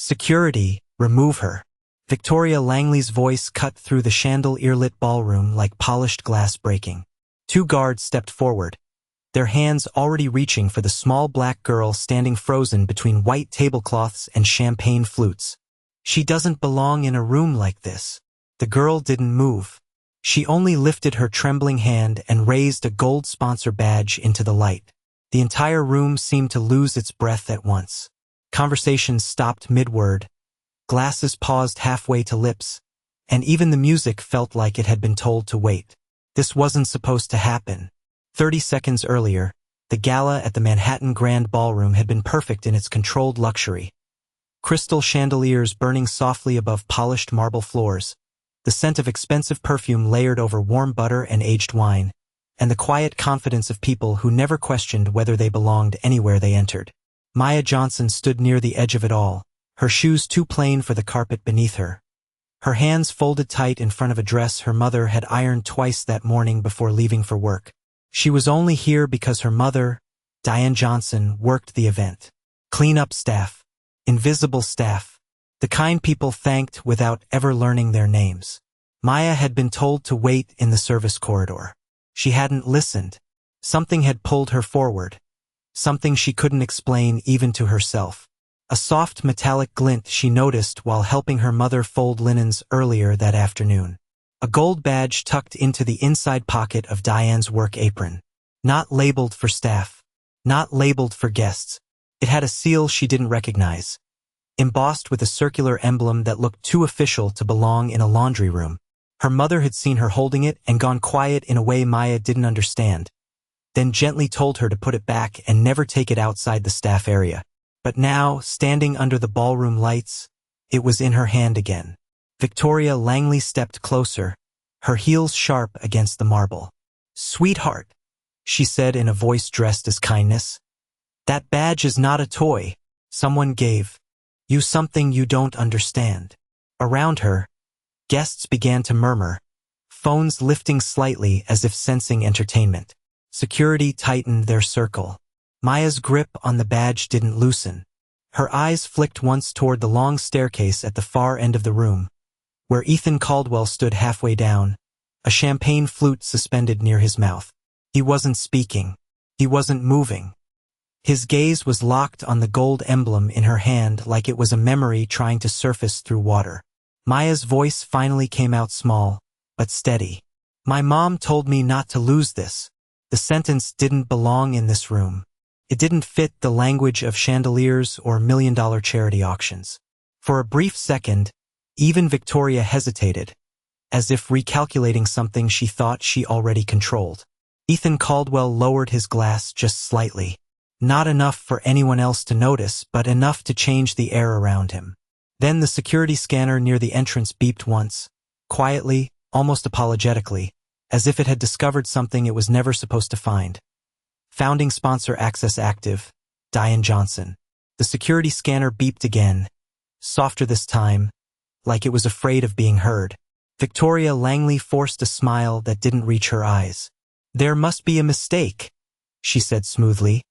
Security, remove her. Victoria Langley's voice cut through the chandelier-lit ballroom like polished glass breaking. Two guards stepped forward, their hands already reaching for the small black girl standing frozen between white tablecloths and champagne flutes. She doesn't belong in a room like this. The girl didn't move. She only lifted her trembling hand and raised a gold sponsor badge into the light. The entire room seemed to lose its breath at once. Conversations stopped mid-word. Glasses paused halfway to lips, and even the music felt like it had been told to wait. This wasn't supposed to happen. 30 seconds earlier, the gala at the Manhattan Grand Ballroom had been perfect in its controlled luxury. Crystal chandeliers burning softly above polished marble floors, the scent of expensive perfume layered over warm butter and aged wine, and the quiet confidence of people who never questioned whether they belonged anywhere they entered. Maya Johnson stood near the edge of it all, her shoes too plain for the carpet beneath her. Her hands folded tight in front of a dress her mother had ironed twice that morning before leaving for work. She was only here because her mother, Diane Johnson, worked the event. Clean-up staff. Invisible staff. The kind people thanked without ever learning their names. Maya had been told to wait in the service corridor. She hadn't listened. Something had pulled her forward. Something she couldn't explain even to herself. A soft metallic glint she noticed while helping her mother fold linens earlier that afternoon. A gold badge tucked into the inside pocket of Diane's work apron. Not labeled for staff. Not labeled for guests. It had a seal she didn't recognize, embossed with a circular emblem that looked too official to belong in a laundry room. Her mother had seen her holding it and gone quiet in a way Maya didn't understand, then gently told her to put it back and never take it outside the staff area. But now, standing under the ballroom lights, it was in her hand again. Victoria Langley stepped closer, her heels sharp against the marble. "Sweetheart," she said in a voice dressed as kindness, "that badge is not a toy. Someone gave you something you don't understand." Around her, guests began to murmur, phones lifting slightly as if sensing entertainment. Security tightened their circle. Maya's grip on the badge didn't loosen. Her eyes flicked once toward the long staircase at the far end of the room, where Ethan Caldwell stood halfway down, a champagne flute suspended near his mouth. He wasn't speaking. He wasn't moving. His gaze was locked on the gold emblem in her hand like it was a memory trying to surface through water. Maya's voice finally came out small, but steady. "My mom told me not to lose this." The sentence didn't belong in this room. It didn't fit the language of chandeliers or million-dollar charity auctions. For a brief second, even Victoria hesitated, as if recalculating something she thought she already controlled. Ethan Caldwell lowered his glass just slightly. Not enough for anyone else to notice, but enough to change the air around him. Then the security scanner near the entrance beeped once, quietly, almost apologetically, as if it had discovered something it was never supposed to find. Founding sponsor access active, Diane Johnson. The security scanner beeped again, softer this time, like it was afraid of being heard. Victoria Langley forced a smile that didn't reach her eyes. "There must be a mistake," she said smoothly,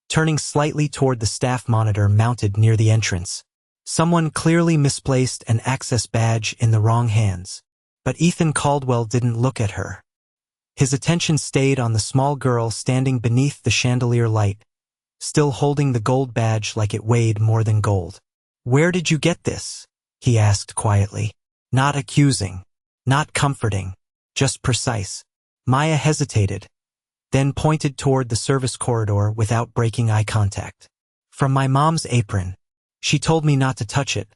turning slightly toward the staff monitor mounted near the entrance. Someone clearly misplaced an access badge in the wrong hands. But Ethan Caldwell didn't look at her. His attention stayed on the small girl standing beneath the chandelier light, still holding the gold badge like it weighed more than gold. "Where did you get this?" he asked quietly. Not accusing, not comforting, just precise. Maya hesitated, then pointed toward the service corridor without breaking eye contact. "From my mom's apron. She told me not to touch it,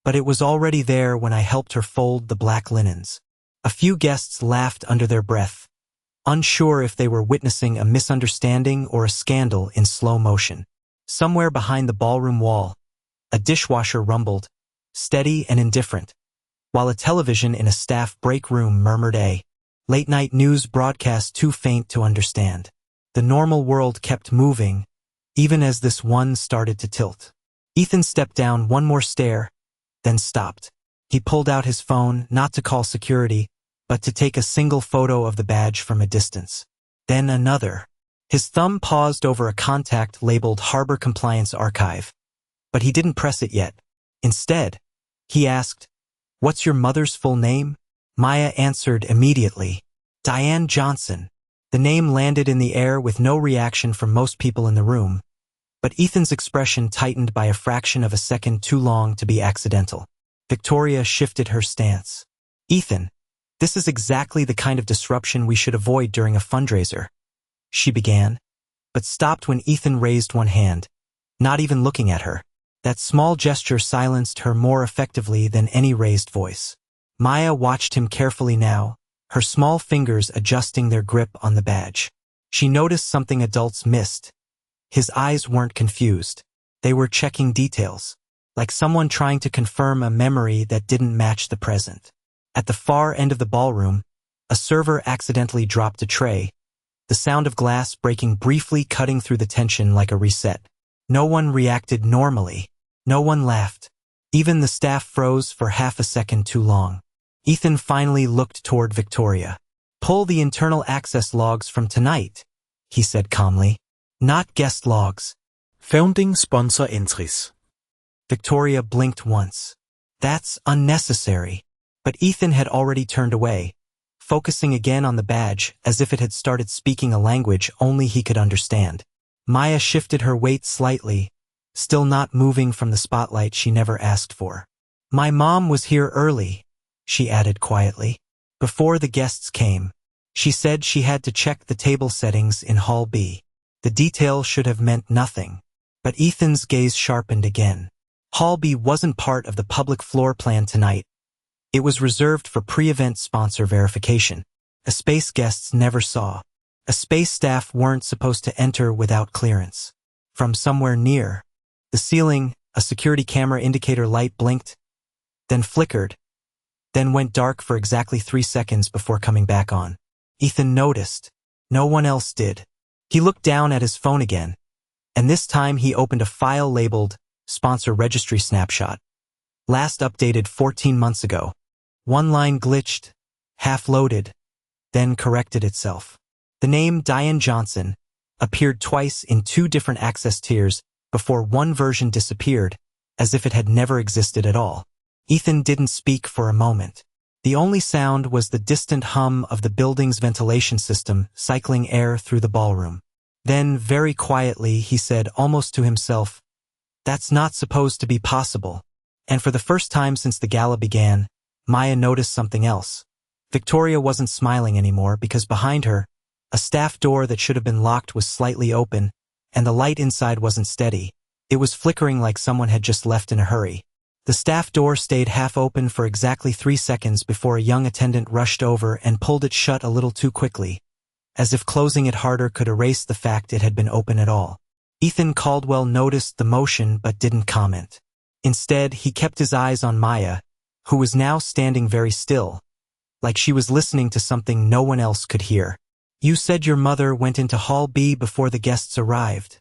but it was already there when I helped her fold the black linens." A few guests laughed under their breath, unsure if they were witnessing a misunderstanding or a scandal in slow motion. Somewhere behind the ballroom wall, a dishwasher rumbled, steady and indifferent, while a television in a staff break room murmured a late-night news broadcast too faint to understand. The normal world kept moving, even as this one started to tilt. Ethan stepped down one more stair, then stopped. He pulled out his phone, not to call security, but to take a single photo of the badge from a distance. Then another. His thumb paused over a contact labeled Harbor Compliance Archive, but he didn't press it yet. Instead, he asked, "What's your mother's full name?" Maya answered immediately, "Diane Johnson." The name landed in the air with no reaction from most people in the room, but Ethan's expression tightened by a fraction of a second too long to be accidental. Victoria shifted her stance. "Ethan, this is exactly the kind of disruption we should avoid during a fundraiser," she began, but stopped when Ethan raised one hand, not even looking at her. That small gesture silenced her more effectively than any raised voice. Maya watched him carefully now, her small fingers adjusting their grip on the badge. She noticed something adults missed. His eyes weren't confused. They were checking details, like someone trying to confirm a memory that didn't match the present. At the far end of the ballroom, a server accidentally dropped a tray, the sound of glass breaking briefly cutting through the tension like a reset. No one reacted normally. No one laughed. Even the staff froze for half a second too long. Ethan finally looked toward Victoria. "Pull the internal access logs from tonight," he said calmly. "Not guest logs. Founding sponsor entries." Victoria blinked once. "That's unnecessary." But Ethan had already turned away, focusing again on the badge as if it had started speaking a language only he could understand. Maya shifted her weight slightly, still not moving from the spotlight she never asked for. "My mom was here early," she added quietly. "Before the guests came. She said she had to check the table settings in Hall B. The detail should have meant nothing, but Ethan's gaze sharpened again. Hall B wasn't part of the public floor plan tonight. It was reserved for pre-event sponsor verification, a space guests never saw. A space staff weren't supposed to enter without clearance. From somewhere near the ceiling, a security camera indicator light blinked, then flickered, then went dark for exactly 3 seconds before coming back on. Ethan noticed. No one else did. He looked down at his phone again, and this time he opened a file labeled Sponsor Registry Snapshot. Last updated 14 months ago. One line glitched, half-loaded, then corrected itself. The name Diane Johnson appeared twice in 2 different access tiers before one version disappeared, as if it had never existed at all. Ethan didn't speak for a moment. The only sound was the distant hum of the building's ventilation system cycling air through the ballroom. Then, very quietly, he said almost to himself, "That's not supposed to be possible." And for the first time since the gala began, Maya noticed something else. Victoria wasn't smiling anymore because behind her, a staff door that should have been locked was slightly open, and the light inside wasn't steady. It was flickering like someone had just left in a hurry. The staff door stayed half open for exactly 3 seconds before a young attendant rushed over and pulled it shut a little too quickly, as if closing it harder could erase the fact it had been open at all. Ethan Caldwell noticed the motion but didn't comment. Instead, he kept his eyes on Maya, who was now standing very still, like she was listening to something no one else could hear. "You said your mother went into Hall B before the guests arrived,"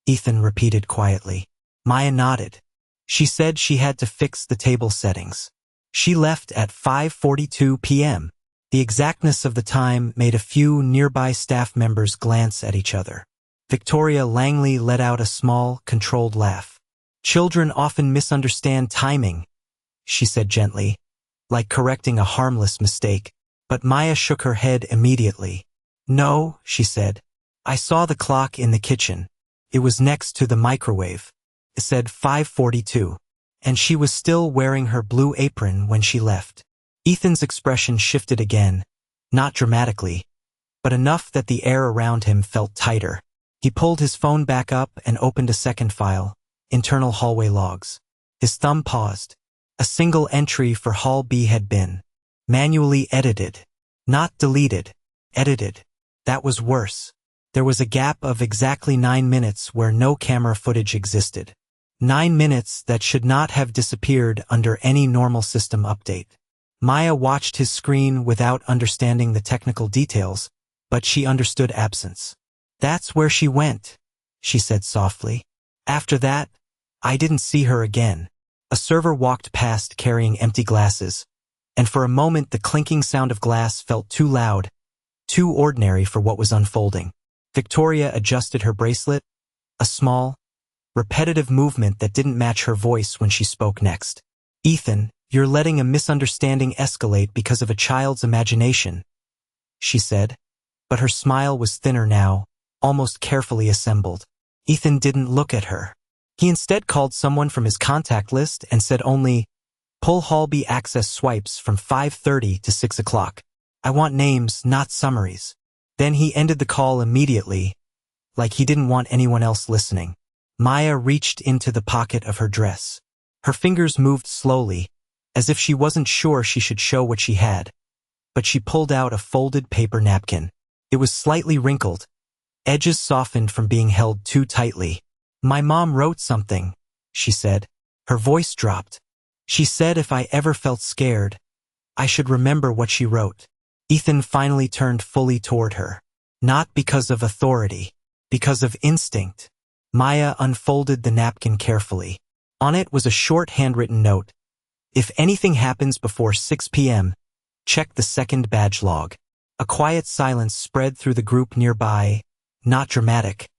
Ethan repeated quietly. Maya nodded. "She said she had to fix the table settings. She left at 5:42 p.m. The exactness of the time made a few nearby staff members glance at each other. Victoria Langley let out a small, controlled laugh. "Children often misunderstand timing," she said gently, like correcting a harmless mistake. But Maya shook her head immediately. "No," she said. "I saw the clock in the kitchen. It was next to the microwave. It said 5:42, and she was still wearing her blue apron when she left." Ethan's expression shifted again, not dramatically, but enough that the air around him felt tighter. He pulled his phone back up and opened a second file, Internal Hallway Logs. His thumb paused. A single entry for Hall B had been manually edited. Not deleted, edited. That was worse. There was a gap of exactly 9 minutes where no camera footage existed. 9 minutes that should not have disappeared under any normal system update. Maya watched his screen without understanding the technical details, but she understood absence. "That's where she went," she said softly. "After that, I didn't see her again." A server walked past carrying empty glasses, and for a moment the clinking sound of glass felt too loud, too ordinary for what was unfolding. Victoria adjusted her bracelet, a small, repetitive movement that didn't match her voice when she spoke next. "Ethan, you're letting a misunderstanding escalate because of a child's imagination," she said, but her smile was thinner now, almost carefully assembled. Ethan didn't look at her. He instead called someone from his contact list and said only, "Pull Hallby access swipes from 5:30 to 6 o'clock. I want names, not summaries." Then he ended the call immediately, like he didn't want anyone else listening. Maya reached into the pocket of her dress. Her fingers moved slowly, as if she wasn't sure she should show what she had, but she pulled out a folded paper napkin. It was slightly wrinkled, edges softened from being held too tightly. "My mom wrote something," she said. Her voice dropped. "She said if I ever felt scared, I should remember what she wrote." Ethan finally turned fully toward her. Not because of authority, because of instinct. Maya unfolded the napkin carefully. On it was a short handwritten note. "If anything happens before 6 p.m., check the second badge log." A quiet silence spread through the group nearby, not dramatic,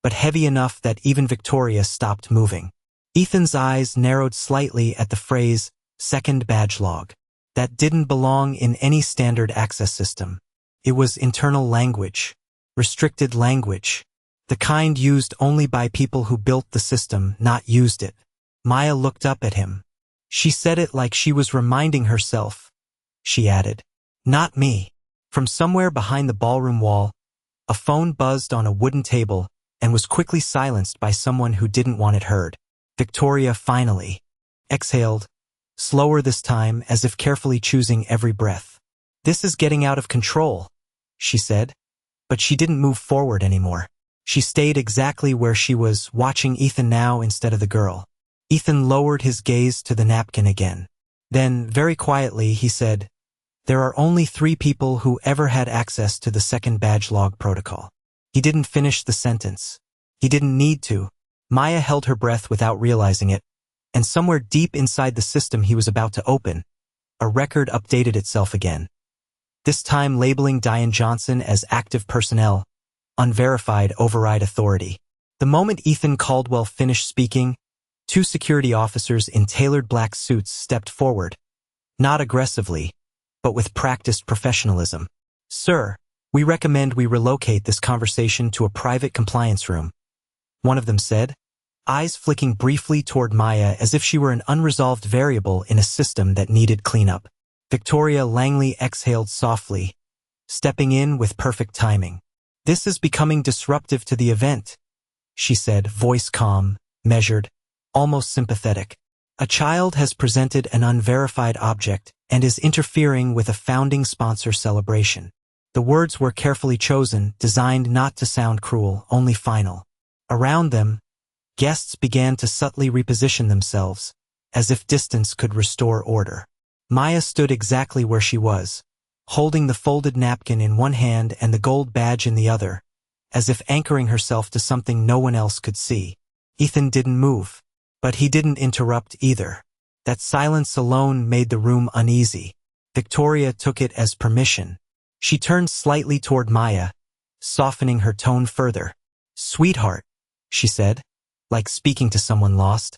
but heavy enough that even Victoria stopped moving. Ethan's eyes narrowed slightly at the phrase, "second badge log." That didn't belong in any standard access system. It was internal language, restricted language, the kind used only by people who built the system, not used it. Maya looked up at him. She said it like she was reminding herself. She added, "Not me." From somewhere behind the ballroom wall, a phone buzzed on a wooden table and was quickly silenced by someone who didn't want it heard. Victoria finally exhaled, slower this time, as if carefully choosing every breath. "This is getting out of control," she said, but she didn't move forward anymore. She stayed exactly where she was, watching Ethan now instead of the girl. Ethan lowered his gaze to the napkin again. Then, very quietly, he said, "There are only 3 people who ever had access to the second badge log protocol." He didn't finish the sentence. He didn't need to. Maya held her breath without realizing it, and somewhere deep inside the system he was about to open, a record updated itself again. This time labeling Diane Johnson as active personnel, unverified override authority. The moment Ethan Caldwell finished speaking, 2 security officers in tailored black suits stepped forward, not aggressively, but with practiced professionalism. "Sir, we recommend we relocate this conversation to a private compliance room," one of them said, eyes flicking briefly toward Maya as if she were an unresolved variable in a system that needed cleanup. Victoria Langley exhaled softly, stepping in with perfect timing. "This is becoming disruptive to the event," she said, voice calm, measured, almost sympathetic. "A child has presented an unverified object and is interfering with a founding sponsor celebration." The words were carefully chosen, designed not to sound cruel, only final. Around them, guests began to subtly reposition themselves, as if distance could restore order. Maya stood exactly where she was, holding the folded napkin in one hand and the gold badge in the other, as if anchoring herself to something no one else could see. Ethan didn't move, but he didn't interrupt either. That silence alone made the room uneasy. Victoria took it as permission. She turned slightly toward Maya, softening her tone further. "Sweetheart," she said, like speaking to someone lost,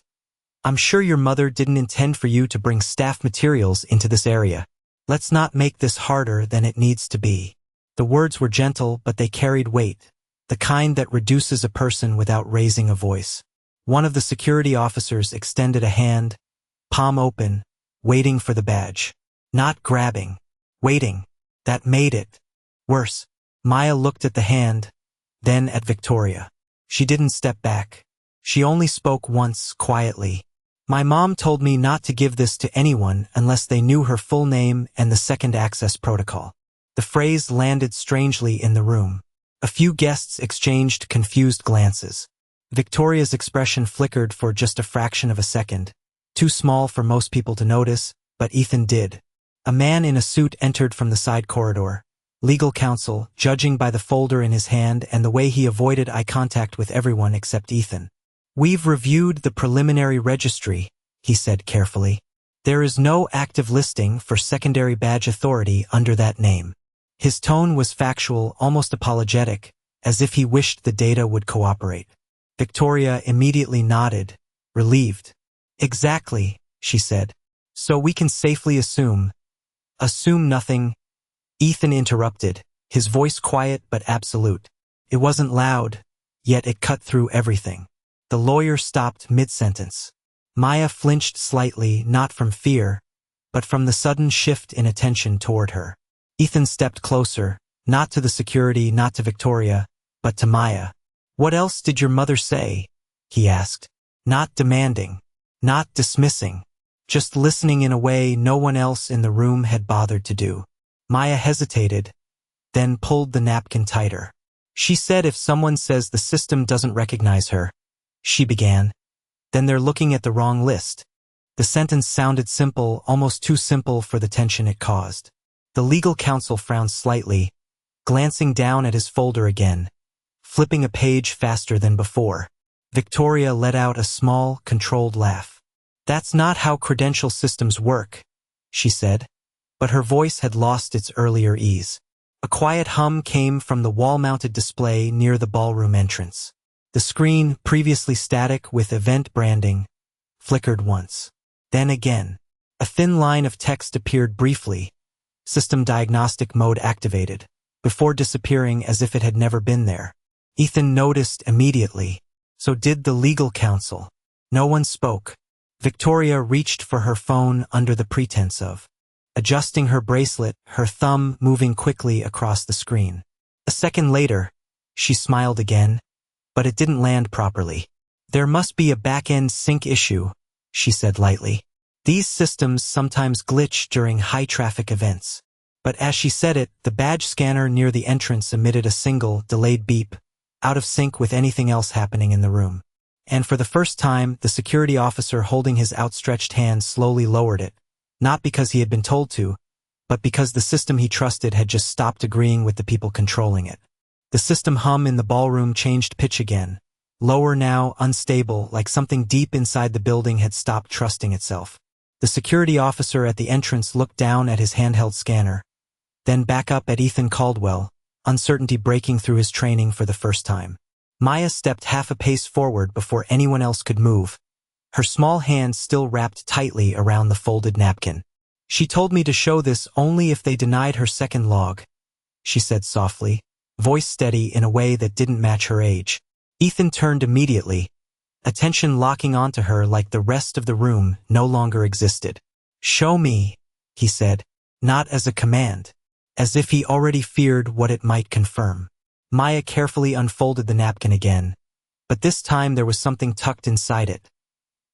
"I'm sure your mother didn't intend for you to bring staff materials into this area. Let's not make this harder than it needs to be." The words were gentle, but they carried weight, the kind that reduces a person without raising a voice. One of the security officers extended a hand, palm open, waiting for the badge. Not grabbing, waiting. That made it worse. Maya looked at the hand, then at Victoria. She didn't step back. She only spoke once, quietly. "My mom told me not to give this to anyone unless they knew her full name and the second access protocol." The phrase landed strangely in the room. A few guests exchanged confused glances. Victoria's expression flickered for just a fraction of a second, too small for most people to notice, but Ethan did. A man in a suit entered from the side corridor, legal counsel, judging by the folder in his hand and the way he avoided eye contact with everyone except Ethan. "We've reviewed the preliminary registry," he said carefully. "There is no active listing for secondary badge authority under that name." His tone was factual, almost apologetic, as if he wished the data would cooperate. Victoria immediately nodded, relieved. Exactly, she said. So we can safely assume. Assume nothing. Ethan interrupted, his voice quiet but absolute. It wasn't loud, yet it cut through everything. The lawyer stopped mid-sentence. Maya flinched slightly, not from fear, but from the sudden shift in attention toward her. Ethan stepped closer, not to the security, not to Victoria, but to Maya. What else did your mother say? He asked. Not demanding, not dismissing, just listening in a way no one else in the room had bothered to do. Maya hesitated, then pulled the napkin tighter. She said if someone says the system doesn't recognize her, she began, then they're looking at the wrong list. The sentence sounded simple, almost too simple for the tension it caused. The legal counsel frowned slightly, glancing down at his folder again, flipping a page faster than before. Victoria let out a small, controlled laugh. That's not how credential systems work, she said, but her voice had lost its earlier ease. A quiet hum came from the wall-mounted display near the ballroom entrance. The screen, previously static with event branding, flickered once. Then again. A thin line of text appeared briefly, system diagnostic mode activated, before disappearing as if it had never been there. Ethan noticed immediately. So did the legal counsel. No one spoke. Victoria reached for her phone under the pretense of adjusting her bracelet, her thumb moving quickly across the screen. A second later, she smiled again, but it didn't land properly. There must be a back-end sync issue, she said lightly. These systems sometimes glitch during high-traffic events. But as she said it, the badge scanner near the entrance emitted a single, delayed beep, out of sync with anything else happening in the room. And for the first time, the security officer holding his outstretched hand slowly lowered it, not because he had been told to, but because the system he trusted had just stopped agreeing with the people controlling it. The system hum in the ballroom changed pitch again, lower now, unstable, like something deep inside the building had stopped trusting itself. The security officer at the entrance looked down at his handheld scanner, then back up at Ethan Caldwell, uncertainty breaking through his training for the first time. Maya stepped half a pace forward before anyone else could move, her small hand still wrapped tightly around the folded napkin. She told me to show this only if they denied her second log, she said softly, voice steady in a way that didn't match her age. Ethan turned immediately, attention locking onto her like the rest of the room no longer existed. Show me, he said, not as a command, as if he already feared what it might confirm. Maya carefully unfolded the napkin again, but this time there was something tucked inside it.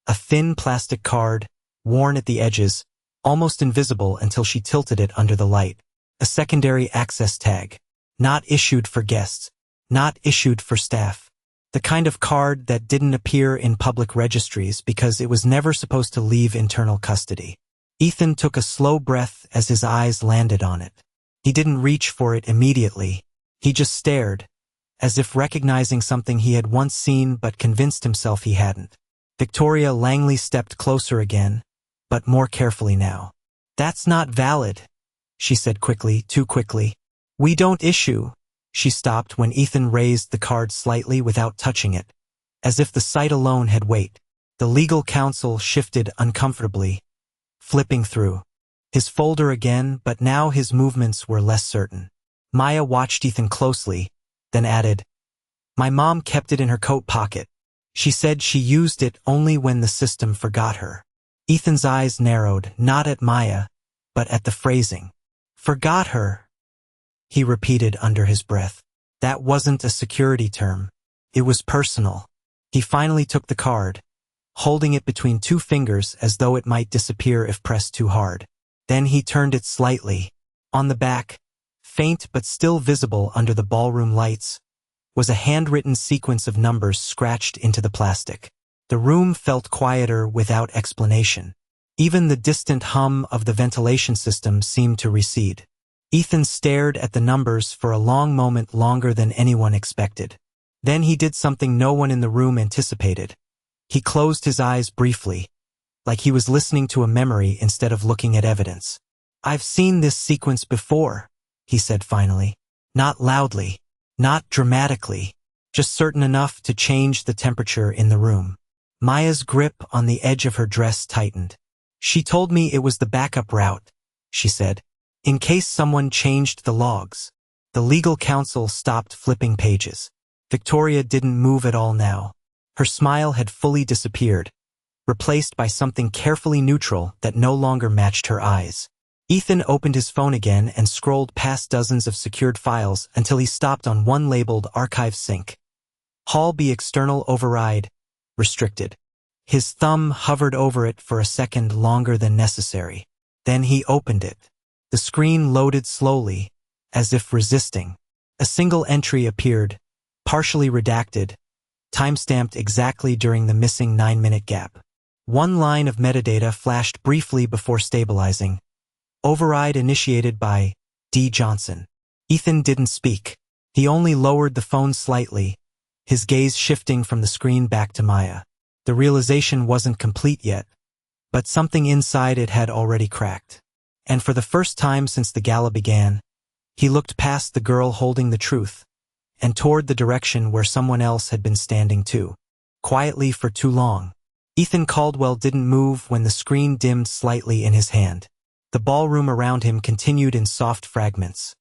A thin plastic card, worn at the edges, almost invisible until she tilted it under the light. A secondary access tag. Not issued for guests. Not issued for staff. The kind of card that didn't appear in public registries because it was never supposed to leave internal custody. Ethan took a slow breath as his eyes landed on it. He didn't reach for it immediately. He just stared, as if recognizing something he had once seen but convinced himself he hadn't. Victoria Langley stepped closer again, but more carefully now. That's not valid, she said quickly, too quickly. We don't issue. She stopped when Ethan raised the card slightly without touching it, as if the sight alone had weight. The legal counsel shifted uncomfortably, flipping through his folder again, but now his movements were less certain. Maya watched Ethan closely, then added, My mom kept it in her coat pocket. She said she used it only when the system forgot her. Ethan's eyes narrowed, not at Maya, but at the phrasing. Forgot her, he repeated under his breath. That wasn't a security term. It was personal. He finally took the card, holding it between two fingers as though it might disappear if pressed too hard. Then he turned it slightly. On the back, faint but still visible under the ballroom lights, was a handwritten sequence of numbers scratched into the plastic. The room felt quieter without explanation. Even the distant hum of the ventilation system seemed to recede. Ethan stared at the numbers for a long moment, longer than anyone expected. Then he did something no one in the room anticipated. He closed his eyes briefly, like he was listening to a memory instead of looking at evidence. I've seen this sequence before, he said finally. Not loudly, not dramatically, just certain enough to change the temperature in the room. Maya's grip on the edge of her dress tightened. She told me it was the backup route, she said, in case someone changed the logs. The legal counsel stopped flipping pages. Victoria didn't move at all now. Her smile had fully disappeared, replaced by something carefully neutral that no longer matched her eyes. Ethan opened his phone again and scrolled past dozens of secured files until he stopped on one labeled Archive Sync. Hall B External Override Restricted. His thumb hovered over it for a second longer than necessary. Then he opened it. The screen loaded slowly, as if resisting. A single entry appeared, partially redacted, timestamped exactly during the missing 9-minute gap. One line of metadata flashed briefly before stabilizing. Override initiated by D. Johnson. Ethan didn't speak. He only lowered the phone slightly, his gaze shifting from the screen back to Maya. The realization wasn't complete yet, but something inside it had already cracked. And for the first time since the gala began, he looked past the girl holding the truth and toward the direction where someone else had been standing too, quietly for too long. Ethan Caldwell didn't move when the screen dimmed slightly in his hand. The ballroom around him continued in soft fragments.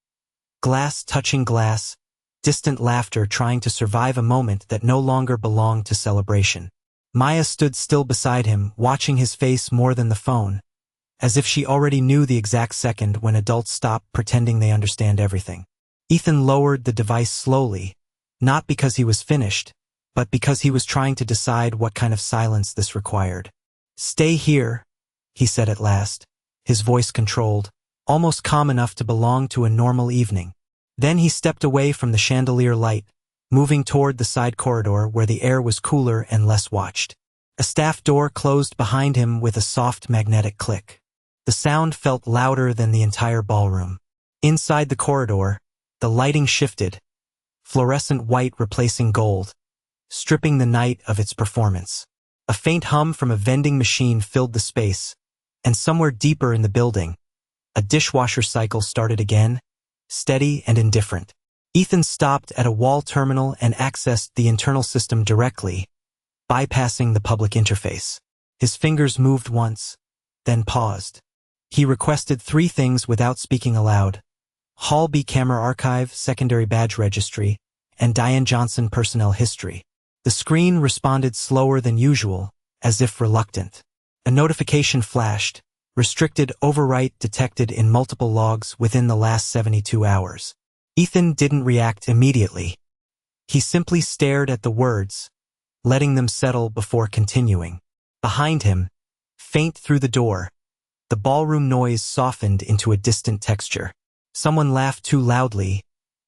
Glass touching glass, distant laughter trying to survive a moment that no longer belonged to celebration. Maya stood still beside him, watching his face more than the phone, as if she already knew the exact second when adults stop pretending they understand everything. Ethan lowered the device slowly, not because he was finished, but because he was trying to decide what kind of silence this required. "Stay here," he said at last, his voice controlled, almost calm enough to belong to a normal evening. Then he stepped away from the chandelier light, moving toward the side corridor where the air was cooler and less watched. A staff door closed behind him with a soft magnetic click. The sound felt louder than the entire ballroom. Inside the corridor, the lighting shifted, fluorescent white replacing gold, stripping the night of its performance. A faint hum from a vending machine filled the space, and somewhere deeper in the building, a dishwasher cycle started again, steady and indifferent. Ethan stopped at a wall terminal and accessed the internal system directly, bypassing the public interface. His fingers moved once, then paused. He requested 3 things without speaking aloud: Hall B camera archive, secondary badge registry, and Diane Johnson personnel history. The screen responded slower than usual, as if reluctant. A notification flashed: restricted overwrite detected in multiple logs within the last 72 hours. Ethan didn't react immediately. He simply stared at the words, letting them settle before continuing. Behind him, faint through the door, the ballroom noise softened into a distant texture. Someone laughed too loudly,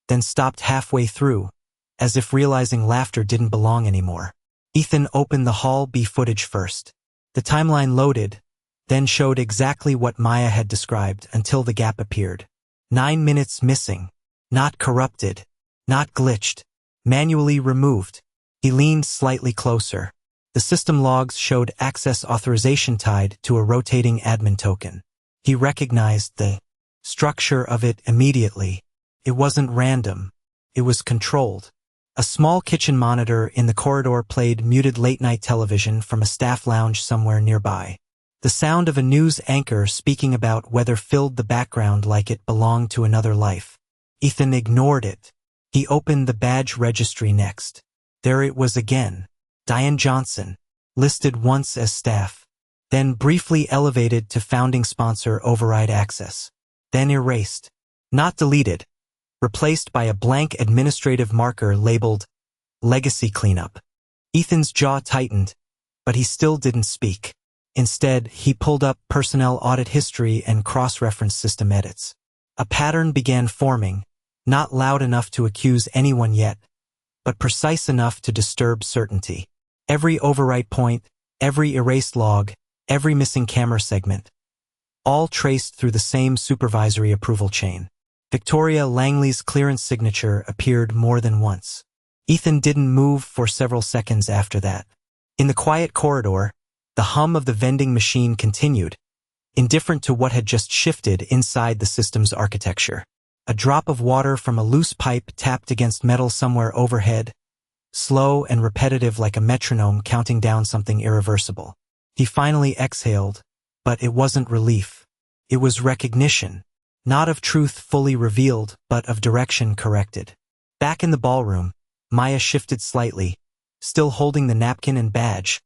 then stopped halfway through, as if realizing laughter didn't belong anymore. Ethan opened the Hall B footage first. The timeline loaded, then showed exactly what Maya had described until the gap appeared. 9 minutes missing. Not corrupted. Not glitched. Manually removed. He leaned slightly closer. The system logs showed access authorization tied to a rotating admin token. He recognized the structure of it immediately. It wasn't random. It was controlled. A small kitchen monitor in the corridor played muted late-night television from a staff lounge somewhere nearby. The sound of a news anchor speaking about weather filled the background like it belonged to another life. Ethan ignored it. He opened the badge registry next. There it was again. Diane Johnson, listed once as staff, then briefly elevated to founding sponsor override access, then erased. Not deleted. Replaced by a blank administrative marker labeled Legacy Cleanup. Ethan's jaw tightened, but he still didn't speak. Instead, he pulled up personnel audit history and cross-reference system edits. A pattern began forming, not loud enough to accuse anyone yet, but precise enough to disturb certainty. Every overwrite point, every erased log, every missing camera segment, all traced through the same supervisory approval chain. Victoria Langley's clearance signature appeared more than once. Ethan didn't move for several seconds after that. In the quiet corridor, the hum of the vending machine continued, indifferent to what had just shifted inside the system's architecture. A drop of water from a loose pipe tapped against metal somewhere overhead, slow and repetitive like a metronome counting down something irreversible. He finally exhaled, but it wasn't relief. It was recognition, not of truth fully revealed, but of direction corrected. Back in the ballroom, Maya shifted slightly, still holding the napkin and badge,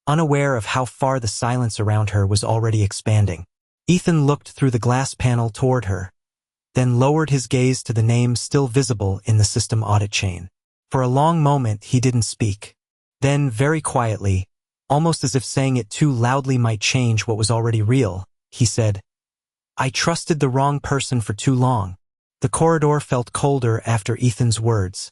unaware of how far the silence around her was already expanding. Ethan looked through the glass panel toward her, then lowered his gaze to the name still visible in the system audit chain. For a long moment he didn't speak. Then, very quietly, almost as if saying it too loudly might change what was already real, he said, "I trusted the wrong person for too long." The corridor felt colder after Ethan's words,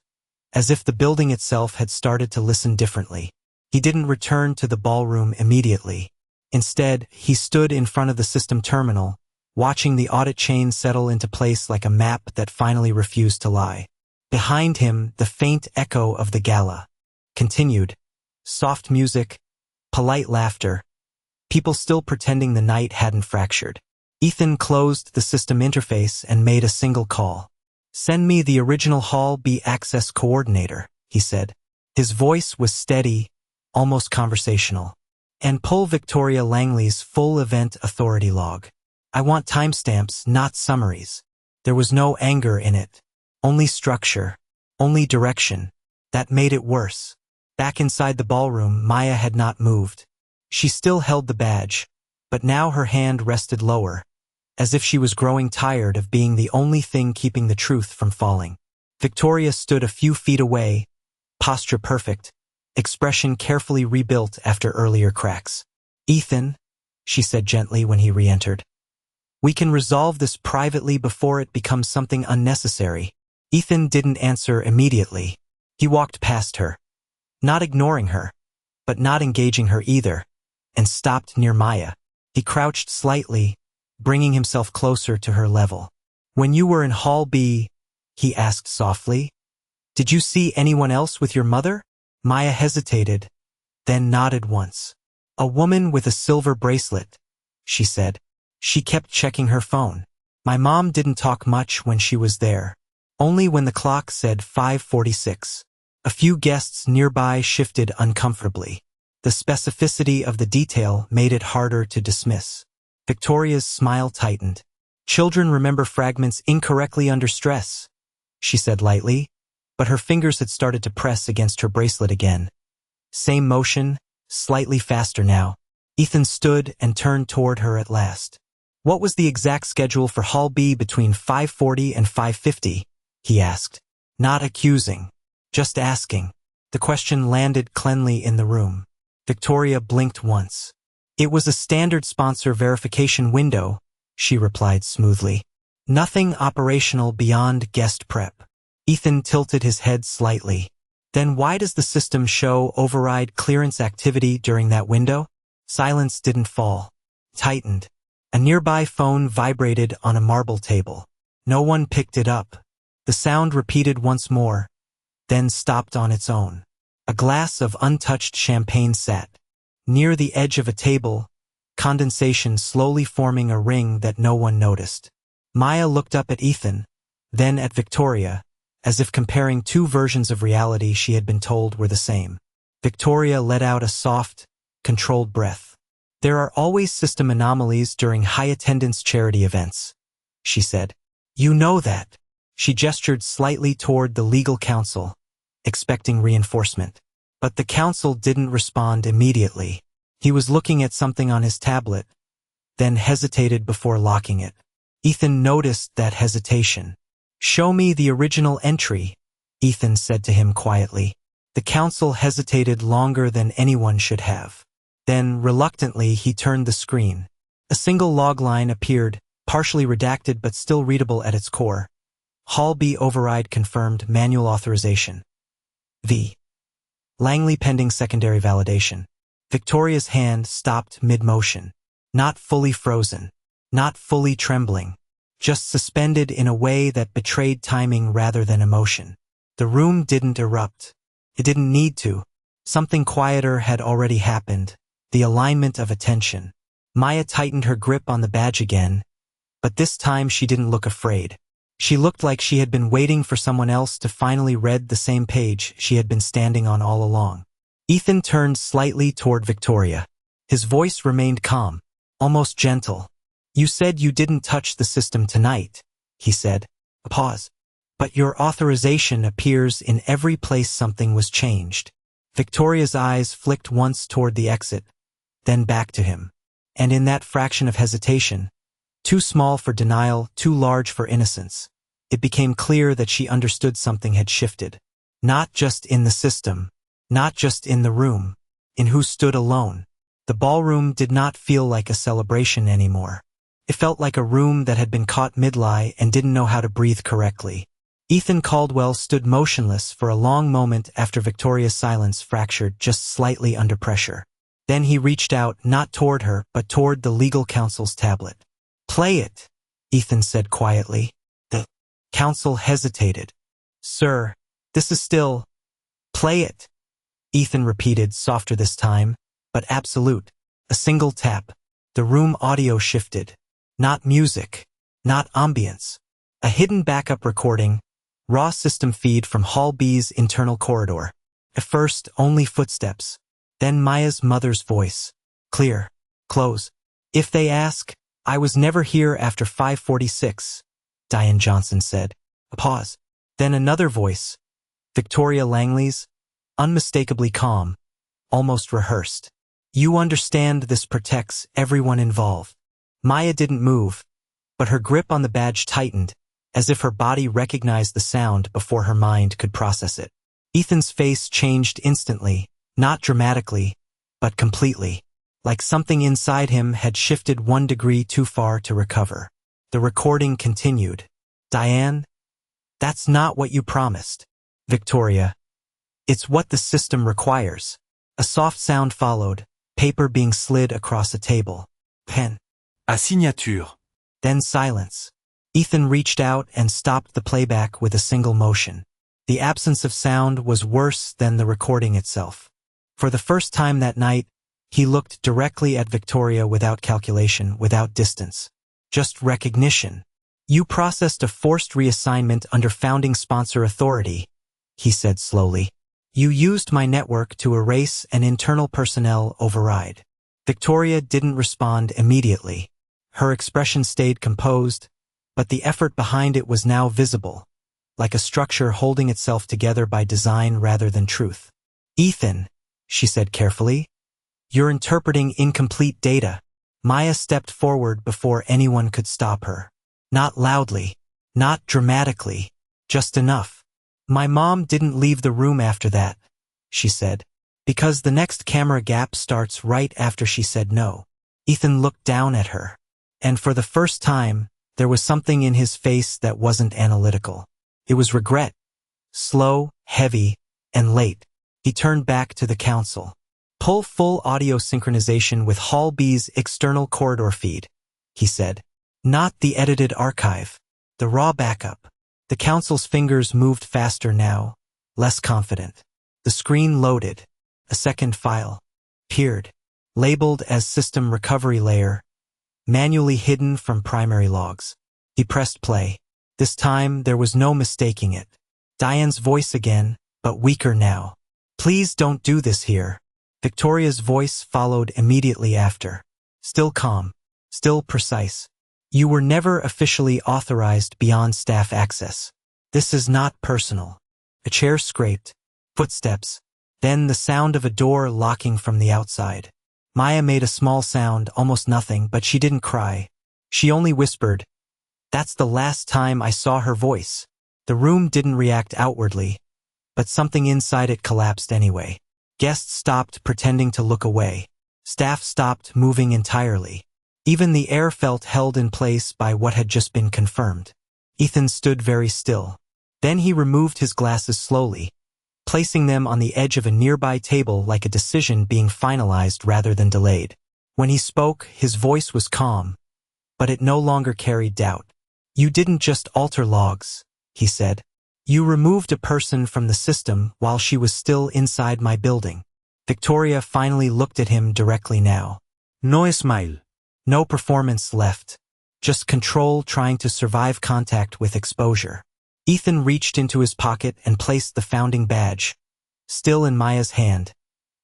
as if the building itself had started to listen differently. He didn't return to the ballroom immediately. Instead, he stood in front of the system terminal, watching the audit chain settle into place like a map that finally refused to lie. Behind him, the faint echo of the gala continued. Soft music, polite laughter, people still pretending the night hadn't fractured. Ethan closed the system interface and made a single call. "Send me the original Hall B access coordinator," he said. His voice was steady, almost conversational. "And pull Victoria Langley's full event authority log. I want timestamps, not summaries." There was no anger in it. Only structure. Only direction. That made it worse. Back inside the ballroom, Maya had not moved. She still held the badge, but now her hand rested lower, as if she was growing tired of being the only thing keeping the truth from falling. Victoria stood a few feet away, posture perfect, expression carefully rebuilt after earlier cracks. "Ethan," she said gently when he re-entered, "we can resolve this privately before it becomes something unnecessary." Ethan didn't answer immediately. He walked past her, not ignoring her, but not engaging her either, and stopped near Maya. He crouched slightly, bringing himself closer to her level. "When you were in Hall B," he asked softly, "did you see anyone else with your mother?" Maya hesitated, then nodded once. "A woman with a silver bracelet," she said. She kept checking her phone. "My mom didn't talk much when she was there. Only when the clock said 5:46. A few guests nearby shifted uncomfortably. The specificity of the detail made it harder to dismiss. Victoria's smile tightened. "Children remember fragments incorrectly under stress," she said lightly, but her fingers had started to press against her bracelet again. Same motion, slightly faster now. Ethan stood and turned toward her at last. "What was the exact schedule for Hall B between 5:40 and 5:50? He asked. Not accusing, just asking. The question landed cleanly in the room. Victoria blinked once. "It was a standard sponsor verification window," she replied smoothly. "Nothing operational beyond guest prep." Ethan tilted his head slightly. "Then why does the system show override clearance activity during that window?" Silence didn't fall. Tightened. A nearby phone vibrated on a marble table. No one picked it up. The sound repeated once more, then stopped on its own. A glass of untouched champagne sat. Near the edge of a table, condensation slowly forming a ring that no one noticed. Maya looked up at Ethan, then at Victoria, as if comparing two versions of reality she had been told were the same. Victoria let out a soft, controlled breath. "There are always system anomalies during high-attendance charity events," she said. "You know that." She gestured slightly toward the legal counsel, expecting reinforcement. But the counsel didn't respond immediately. He was looking at something on his tablet, then hesitated before locking it. Ethan noticed that hesitation. "Show me the original entry," Ethan said to him quietly. The counsel hesitated longer than anyone should have. Then, reluctantly, he turned the screen. A single log line appeared, partially redacted but still readable at its core. Hall B override confirmed manual authorization. V. Langley pending secondary validation. Victoria's hand stopped mid-motion. Not fully frozen. Not fully trembling. Just suspended in a way that betrayed timing rather than emotion. The room didn't erupt. It didn't need to. Something quieter had already happened. The alignment of attention. Maya tightened her grip on the badge again, but this time she didn't look afraid. She looked like she had been waiting for someone else to finally read the same page she had been standing on all along. Ethan turned slightly toward Victoria. His voice remained calm, almost gentle. "You said you didn't touch the system tonight," he said. A pause. "But your authorization appears in every place something was changed." Victoria's eyes flicked once toward the exit, then back to him. And in that fraction of hesitation, too small for denial, too large for innocence, it became clear that she understood something had shifted. Not just in the system, not just in the room, in who stood alone. The ballroom did not feel like a celebration anymore. It felt like a room that had been caught mid-lie and didn't know how to breathe correctly. Ethan Caldwell stood motionless for a long moment after Victoria's silence fractured just slightly under pressure. Then he reached out, not toward her, but toward the legal counsel's tablet. "Play it," Ethan said quietly. The counsel hesitated. "Sir, this is still—" "Play it," Ethan repeated, softer this time, but absolute. A single tap. The room audio shifted. Not music, not ambience. A hidden backup recording, raw system feed from Hall B's internal corridor. At first, only footsteps. Then Maya's mother's voice. Clear. Close. "If they ask, I was never here after 5:46, Diane Johnson said. A pause. Then another voice. Victoria Langley's, unmistakably calm, almost rehearsed. "You understand this protects everyone involved." Maya didn't move, but her grip on the badge tightened, as if her body recognized the sound before her mind could process it. Ethan's face changed instantly, not dramatically, but completely, like something inside him had shifted 1 degree too far to recover. The recording continued. "Diane, that's not what you promised." "Victoria, it's what the system requires." A soft sound followed, paper being slid across a table. "Pen." À signature. Then silence. Ethan reached out and stopped the playback with a single motion. The absence of sound was worse than the recording itself. For the first time that night, he looked directly at Victoria without calculation, without distance. Just recognition. "You processed a forced reassignment under founding sponsor authority," he said slowly. "You used my network to erase an internal personnel override." Victoria didn't respond immediately. Her expression stayed composed, but the effort behind it was now visible, like a structure holding itself together by design rather than truth. "Ethan," she said carefully, "you're interpreting incomplete data." Maya stepped forward before anyone could stop her. Not loudly, not dramatically, just enough. "My mom didn't leave the room after that," she said, "because the next camera gap starts right after she said no." Ethan looked down at her, and for the first time, there was something in his face that wasn't analytical. It was regret. Slow, heavy, and late. He turned back to the counsel. "Pull full audio synchronization with Hall B's external corridor feed," he said. "Not the edited archive. The raw backup." The counsel's fingers moved faster now, less confident. The screen loaded. A second file appeared, labeled as System Recovery Layer, manually hidden from primary logs. He pressed play. This time there was no mistaking it. Diane's voice again, but weaker now. "Please don't do this here." Victoria's voice followed immediately after. Still calm, still precise. "You were never officially authorized beyond staff access. This is not personal." A chair scraped. Footsteps. Then the sound of a door locking from the outside. Maya made a small sound, almost nothing, but she didn't cry. She only whispered, "That's the last time I saw her voice." The room didn't react outwardly, but something inside it collapsed anyway. Guests stopped pretending to look away. Staff stopped moving entirely. Even the air felt held in place by what had just been confirmed. Ethan stood very still. Then he removed his glasses slowly, placing them on the edge of a nearby table like a decision being finalized rather than delayed. When he spoke, his voice was calm, but it no longer carried doubt. "You didn't just alter logs," he said. "You removed a person from the system while she was still inside my building." Victoria finally looked at him directly now. No smile. No performance left. just control trying to survive contact with exposure. Ethan reached into his pocket and placed the founding badge, still in Maya's hand,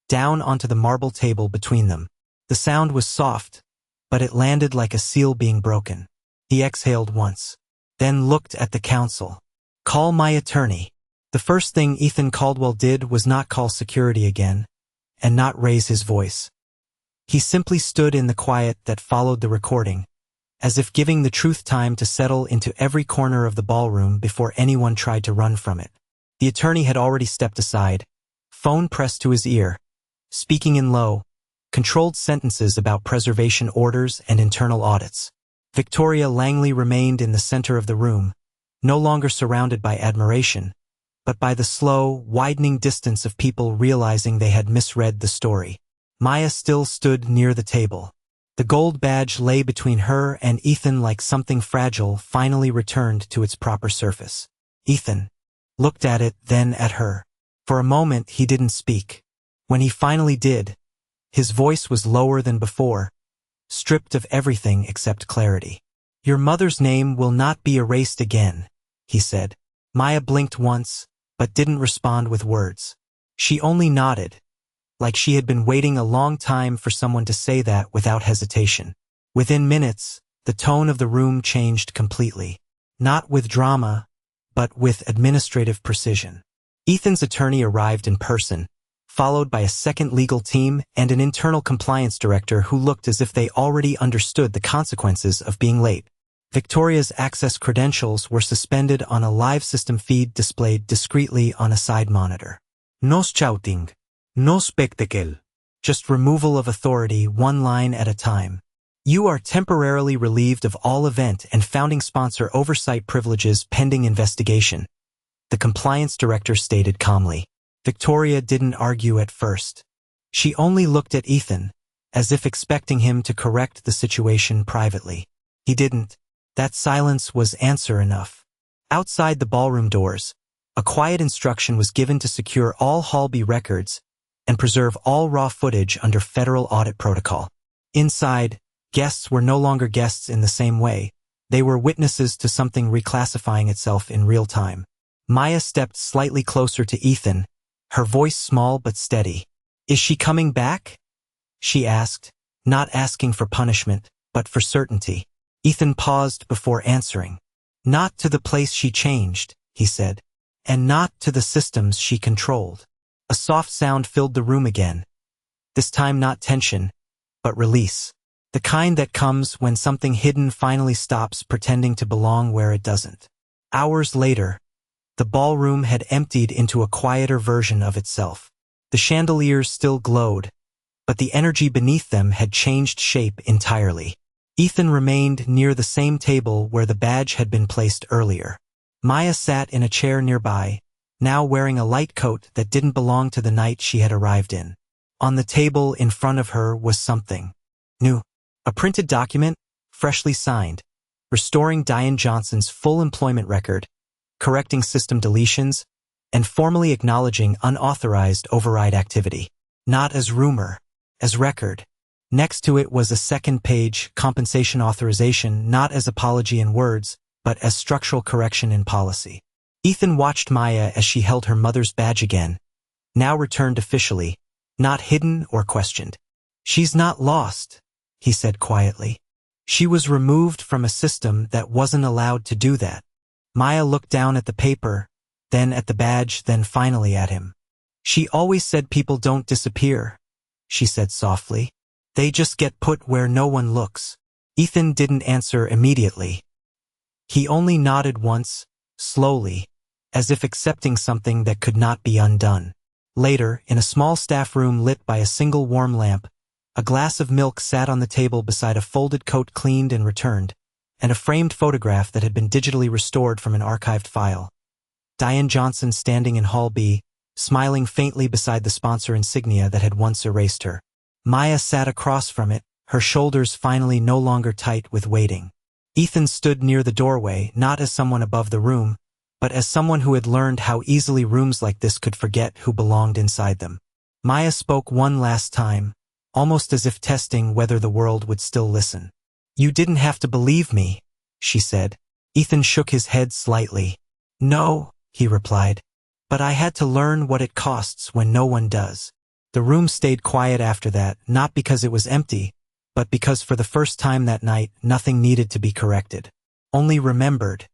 down onto the marble table between them. The sound was soft, but it landed like a seal being broken. He exhaled once, then looked at the council. Call my attorney. The first thing Ethan Caldwell did was not call security again, and not raise his voice. He simply stood in the quiet that followed the recording, as if giving the truth time to settle into every corner of the ballroom before anyone tried to run from it. The attorney had already stepped aside, phone pressed to his ear, speaking in low, controlled sentences about preservation orders and internal audits. Victoria Langley remained in the center of the room, no longer surrounded by admiration, but by the slow, widening distance of people realizing they had misread the story. Maya still stood near the table. The gold badge lay between her and Ethan like something fragile finally returned to its proper surface. Ethan looked at it, then at her. For a moment he didn't speak. When he finally did, his voice was lower than before, stripped of everything except clarity. Your mother's name will not be erased again, he said. Maya blinked once, but didn't respond with words. She only nodded, like she had been waiting a long time for someone to say that without hesitation. Within minutes, the tone of the room changed completely. Not with drama, but with administrative precision. Ethan's attorney arrived in person, followed by a second legal team and an internal compliance director who looked as if they already understood the consequences of being late. Victoria's access credentials were suspended on a live system feed displayed discreetly on a side monitor. No shouting. No spectacle. Just removal of authority, one line at a time. You are temporarily relieved of all event and founding sponsor oversight privileges pending investigation, the compliance director stated calmly. Victoria didn't argue at first. She only looked at Ethan, as if expecting him to correct the situation privately. He didn't. That silence was answer enough. Outside the ballroom doors, a quiet instruction was given to secure all Hall B records and preserve all raw footage under federal audit protocol. Inside, guests were no longer guests in the same way. They were witnesses to something reclassifying itself in real time. Maya stepped slightly closer to Ethan, her voice small but steady. Is she coming back? She asked, not asking for punishment, but for certainty. Ethan paused before answering. Not to the place she changed, he said, and not to the systems she controlled. A soft sound filled the room again. This time not tension, but release. The kind that comes when something hidden finally stops pretending to belong where it doesn't. Hours later, the ballroom had emptied into a quieter version of itself. The chandeliers still glowed, but the energy beneath them had changed shape entirely. Ethan remained near the same table where the badge had been placed earlier. Maya sat in a chair nearby, now wearing a light coat that didn't belong to the night she had arrived in. On the table in front of her was something new. A printed document, freshly signed, restoring Diane Johnson's full employment record, correcting system deletions, and formally acknowledging unauthorized override activity. Not as rumor, as record. Next to it was a second-page compensation authorization, not as apology in words, but as structural correction in policy. Ethan watched Maya as she held her mother's badge again, now returned officially, not hidden or questioned. She's not lost, he said quietly. She was removed from a system that wasn't allowed to do that. Maya looked down at the paper, then at the badge, then finally at him. She always said people don't disappear, she said softly. They just get put where no one looks. Ethan didn't answer immediately. He only nodded once, slowly, as if accepting something that could not be undone. Later, in a small staff room lit by a single warm lamp, a glass of milk sat on the table beside a folded coat cleaned and returned, and a framed photograph that had been digitally restored from an archived file. Diane Johnson standing in Hall B, smiling faintly beside the sponsor insignia that had once erased her. Maya sat across from it, her shoulders finally no longer tight with waiting. Ethan stood near the doorway, not as someone above the room, but as someone who had learned how easily rooms like this could forget who belonged inside them. Maya spoke one last time, almost as if testing whether the world would still listen. You didn't have to believe me, she said. Ethan shook his head slightly. No, he replied. But I had to learn what it costs when no one does. The room stayed quiet after that, not because it was empty, but because for the first time that night, nothing needed to be corrected. Only remembered.